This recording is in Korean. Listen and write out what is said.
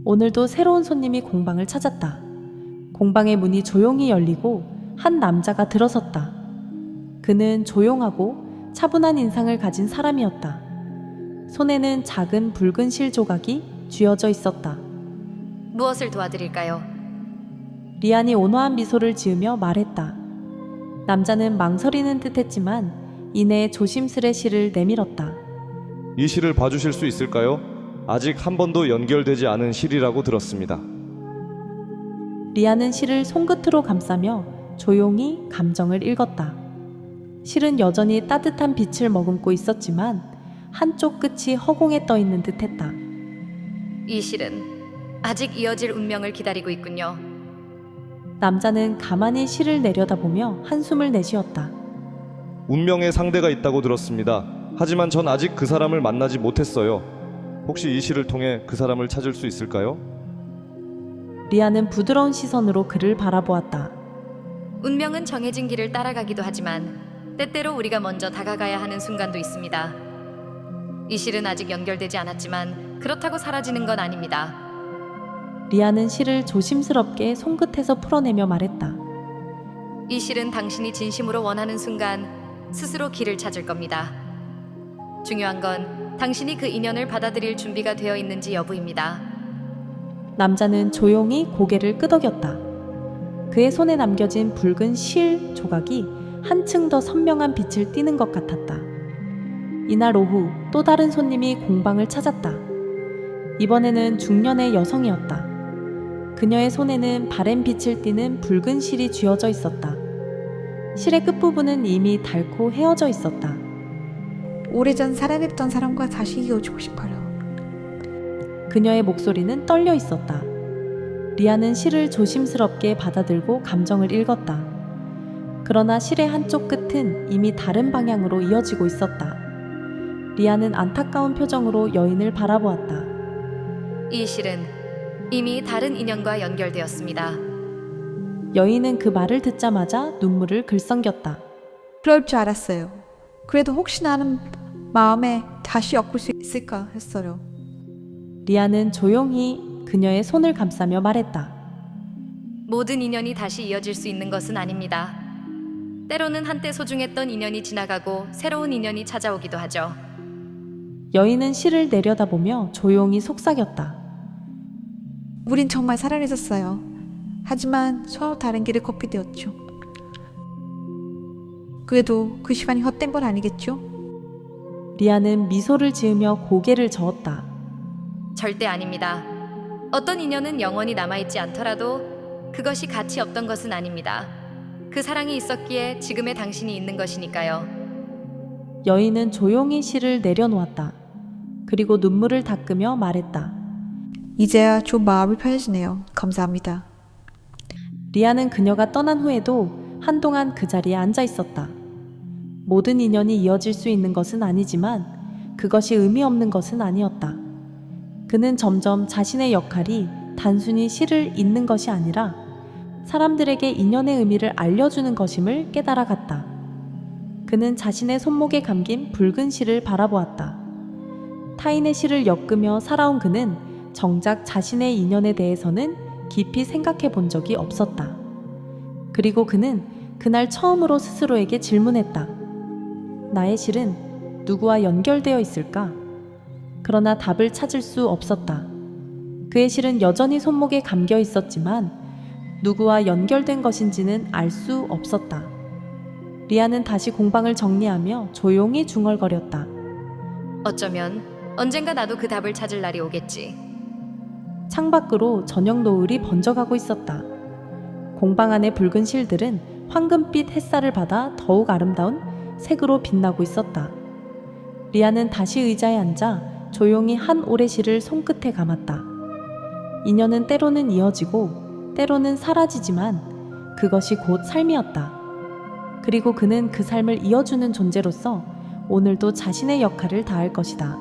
오늘도 새로운 손님이 공방을 찾았다. 공방의 문이 조용히 열리고 한 남자가 들어섰다. 그는 조용하고 차분한 인상을 가진 사람이었다. 손에는 작은 붉은 실 조각이 쥐어져 있었다. 무엇을 도와드릴까요? 리안이 온화한 미소를 지으며 말했다. 남자는 망설이는 듯했지만 이내 조심스레 실을 내밀었다. 이 실을 봐주실 수 있을까요? 아직 한 번도 연결되지 않은 실이라고 들었습니다. 리안은 실을 손끝으로 감싸며 조용히 감정을 읽었다. 실은 여전히 따뜻한 빛을 머금고 있었지만 한쪽 끝이 허공에 떠 있는 듯했다. 이 실은 아직 이어질 운명을 기다리고 있군요. 남자는 가만히 실을 내려다보며 한숨을 내쉬었다. 운명의 상대가 있다고 들었습니다. 하지만 전 아직 그 사람을 만나지 못했어요. 혹시 이 실을 통해 그 사람을 찾을 수 있을까요? 리안은 부드러운 시선으로 그를 바라보았다. 운명은 정해진 길을 따라가기도 하지만 때때로 우리가 먼저 다가가야 하는 순간도 있습니다. 이 실은 아직 연결되지 않았지만 그렇다고 사라지는 건 아닙니다. 리안은 실을 조심스럽게 손끝에서 풀어내며 말했다. 이 실은 당신이 진심으로 원하는 순간 스스로 길을 찾을 겁니다. 중요한 건 당신이 그 인연을 받아들일 준비가 되어 있는지 여부입니다. 남자는 조용히 고개를 끄덕였다. 그의 손에 남겨진 붉은 실 조각이 한층 더 선명한 빛을 띠는 것 같았다. 이날 오후 또 다른 손님이 공방을 찾았다. 이번에는 중년의 여성이었다. 그녀의 손에는 바랜 빛을 띠는 붉은 실이 쥐어져 있었다. 실의 끝부분은 이미 닳고 헤어져 있었다. 오래전 사랑했던 사람과 다시 이어지고 싶어요. 그녀의 목소리는 떨려 있었다. 리안은 실을 조심스럽게 받아들고 감정을 읽었다. 그러나 실의 한쪽 끝은 이미 다른 방향으로 이어지고 있었다. 리안은 안타까운 표정으로 여인을 바라보았다. 이 실은 이미 다른 인연과 연결되었습니다. 여인은 그 말을 듣자마자 눈물을 글썽겼다. 그럴 줄 알았어요. 그래도 혹시나 하는 마음에 다시 엮을 수 있을까 했어요. 리안은 조용히 그녀의 손을 감싸며 말했다. 모든 인연이 다시 이어질 수 있는 것은 아닙니다. 때로는 한때 소중했던 인연이 지나가고 새로운 인연이 찾아오기도 하죠. 여인은 실을 내려다보며 조용히 속삭였다. 우린 정말 사랑했었어요. 하지만 서로 다른 길을 걷게 되었죠. 그래도 그 시간이 헛된 건 아니겠죠? 리안은 미소를 지으며 고개를 저었다. 절대 아닙니다. 어떤 인연은 영원히 남아있지 않더라도 그것이 가치 없던 것은 아닙니다. 그 사랑이 있었기에 지금의 당신이 있는 것이니까요. 여인은 조용히 실을 내려놓았다. 그리고 눈물을 닦으며 말했다. 이제야 좀 마음이 편해지네요. 감사합니다. 리안은 그녀가 떠난 후에도 한동안 그 자리에 앉아 있었다. 모든 인연이 이어질 수 있는 것은 아니지만 그것이 의미 없는 것은 아니었다. 그는 점점 자신의 역할이 단순히 실을 잇는 것이 아니라 사람들에게 인연의 의미를 알려주는 것임을 깨달아갔다. 그는 자신의 손목에 감긴 붉은 실을 바라보았다. 타인의 실을 엮으며 살아온 그는 정작 자신의 인연에 대해서는 깊이 생각해 본 적이 없었다. 그리고 그는 그날 처음으로 스스로에게 질문했다. 나의 실은 누구와 연결되어 있을까? 그러나 답을 찾을 수 없었다. 그의 실은 여전히 손목에 감겨 있었지만 누구와 연결된 것인지는 알 수 없었다. 리안은 다시 공방을 정리하며 조용히 중얼거렸다. 어쩌면 언젠가 나도 그 답을 찾을 날이 오겠지. 창밖으로 저녁 노을이 번져가고 있었다. 공방 안의 붉은 실들은 황금빛 햇살을 받아 더욱 아름다운 색으로 빛나고 있었다. 리안은 다시 의자에 앉아 조용히 한 올의 실을 손끝에 감았다. 인연은 때로는 이어지고 때로는 사라지지만 그것이 곧 삶이었다. 그리고 그는 그 삶을 이어주는 존재로서 오늘도 자신의 역할을 다할 것이다.